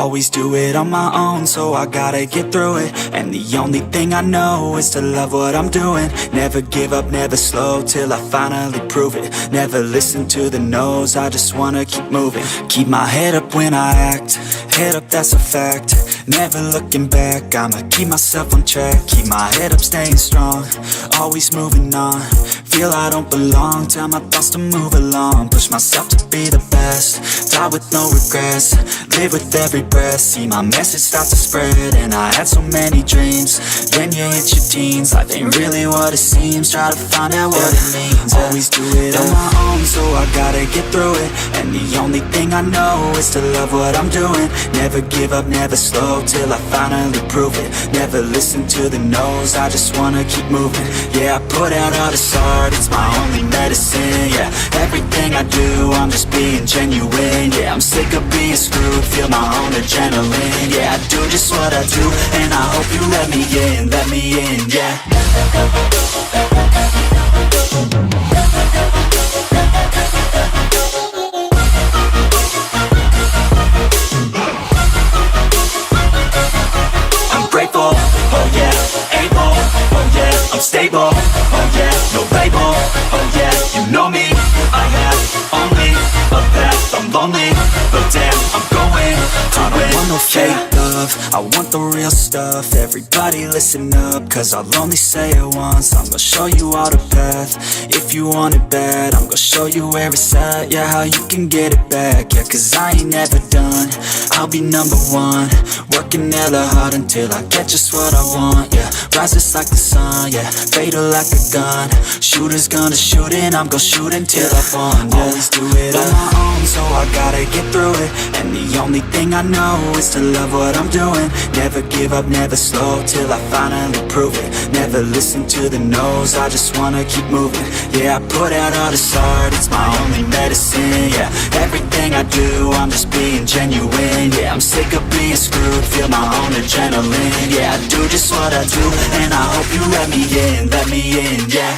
Always do it on my own, so I gotta get through it. And the only thing I know is to love what I'm doing. Never give up, never slow, till I finally prove it. Never listen to the no's, I just wanna keep moving. Keep my head up when I act, head up, that's a fact. Never looking back, I'ma keep myself on track. Keep my head up, staying strong, always moving on. Feel I don't belong, tell my thoughts to move along. Push myself to be the best, die with no regrets. Live with every breath, see my message start to spread. And I had so many dreams, then you hit your teens. Life ain't really what it seems, try to find out what it means. Always do it on my own, so I gotta get through it. And the only thing I know is to love what I'm doing. Never give up, never slow, till I finally prove it. Never listen to the no's, I just wanna keep moving. Yeah, I put out all this art, it's my only medicine. Yeah, everything I do, I'm just being genuine. Yeah, I'm sick of being screwed, feel my own adrenaline. Yeah, I do just what I do, and I hope you let me in, yeah. I'm grateful, oh yeah, able, oh yeah, I'm stable, oh yeah, no label, oh yeah, you know me, I have only a path, I'm lonely, but damn, I'm going to win. I don't want no fake love, I want the real stuff. Everybody listen up, cause I'll only say it once. I'm gonna show you all the path, if you want it bad. I'm gonna show you where it's at, yeah, how you can get it back. Yeah, cause I ain't never done, I'll be number one. Working hella hard until I get just what I want, yeah. Rises like the sun, yeah, fatal like a gun. Shooter's gonna shoot and I'm gonna shoot until I won, yeah. Always do it on my own, so I gotta get through it. And the only thing I know is to love what I'm doing. Never give up, never slow, till I finally prove it. Never listen to the no's, I just wanna keep moving. Yeah, I put out all this art, it's my only medicine. Yeah, everything I do, I'm just being genuine. Yeah, I'm sick of being screwed, feel my own adrenaline. Yeah, I do just what I do, and I hope you let me in, yeah.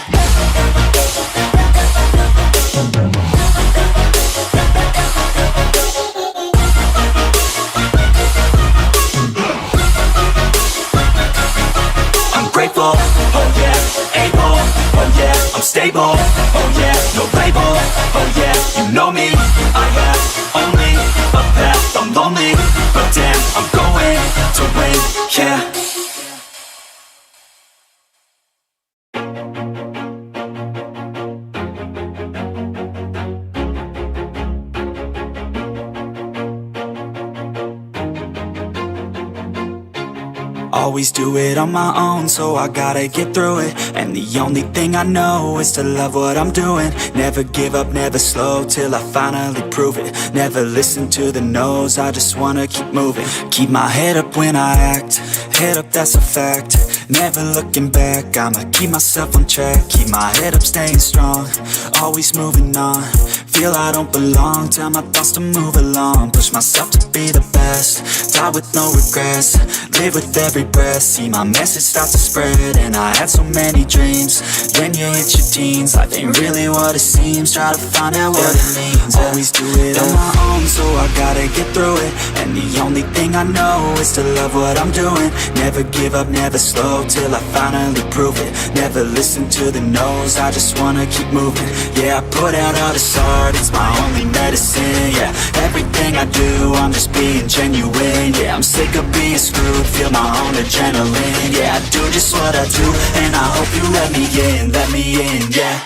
I'm grateful, oh yeah, able, oh yeah, I'm stable, oh yeah, no label, oh yeah, you know me, I have only a path, I'm lonely, but damn, I'm going to win, yeah. Always do it on my own, so I gotta get through it. And the only thing I know is to love what I'm doing. Never give up, never slow, till I finally prove it. Never listen to the no's, I just wanna keep moving. Keep my head up when I act, head up, that's a fact. Never looking back, I'ma keep myself on track. Keep my head up, staying strong, always moving on. Feel I don't belong, tell my thoughts to move along. Push myself to be the best, die with no regrets. Live with every breath, see my message start to spread. And I had so many dreams, then you hit your teens. Life ain't really what it seems, try to find out what it means. Always do it on my own, so I gotta get through it. And the only thing I know is to love what I'm doing. Never give up, never slow, till I finally prove it. Never listen to the no's, I just wanna keep moving. Yeah, I put out all this art, it's my only medicine. Yeah, everything I do, I'm just being genuine. Yeah, I'm sick of being screwed, feel my own adrenaline. Yeah, I do just what I do, and I hope you let me in, yeah.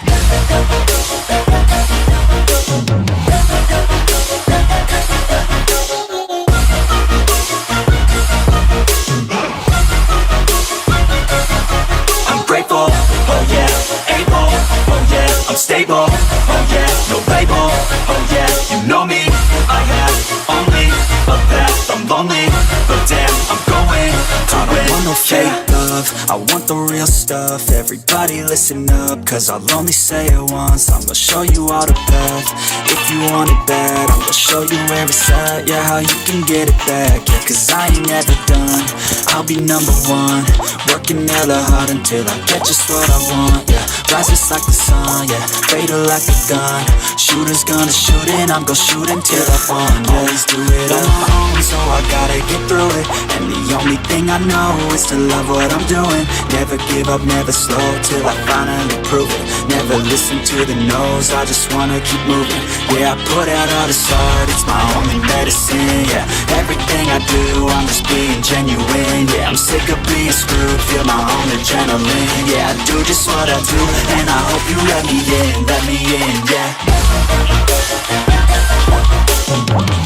I'm grateful, oh yeah, able, oh yeah, I'm stable, oh yeah, no label, oh yeah, you know me, I have only a path, I'm lonely, but damn, I'm going to win. I don't want no fake love, I want the real stuff. Everybody listen up, cause I'll only say it once. I'm gonna show you all the path, if you want it bad. I'm gonna show you where it's at, yeah, how you can get it back. Yeah, cause I ain't never done, I'll be number one. working hella hard until I get just what I want, yeah. Rises like the sun, yeah, fatal like a gun. Shooter's gonna shoot and I'm gonna shoot until I fall, yeah. Always do it on my own, so I gotta get through it. And the only thing I know is to love what I'm doing. Never give up, never slow, till I finally prove it. Never listen to the no's, I just wanna keep moving. Yeah, I put out all this art, it's my only medicine, yeah. Everything I do, I'm just being genuine, yeah. I'm sick of being screwed, feel my own adrenaline, yeah. I do just what I do, and I hope you let me in,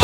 yeah.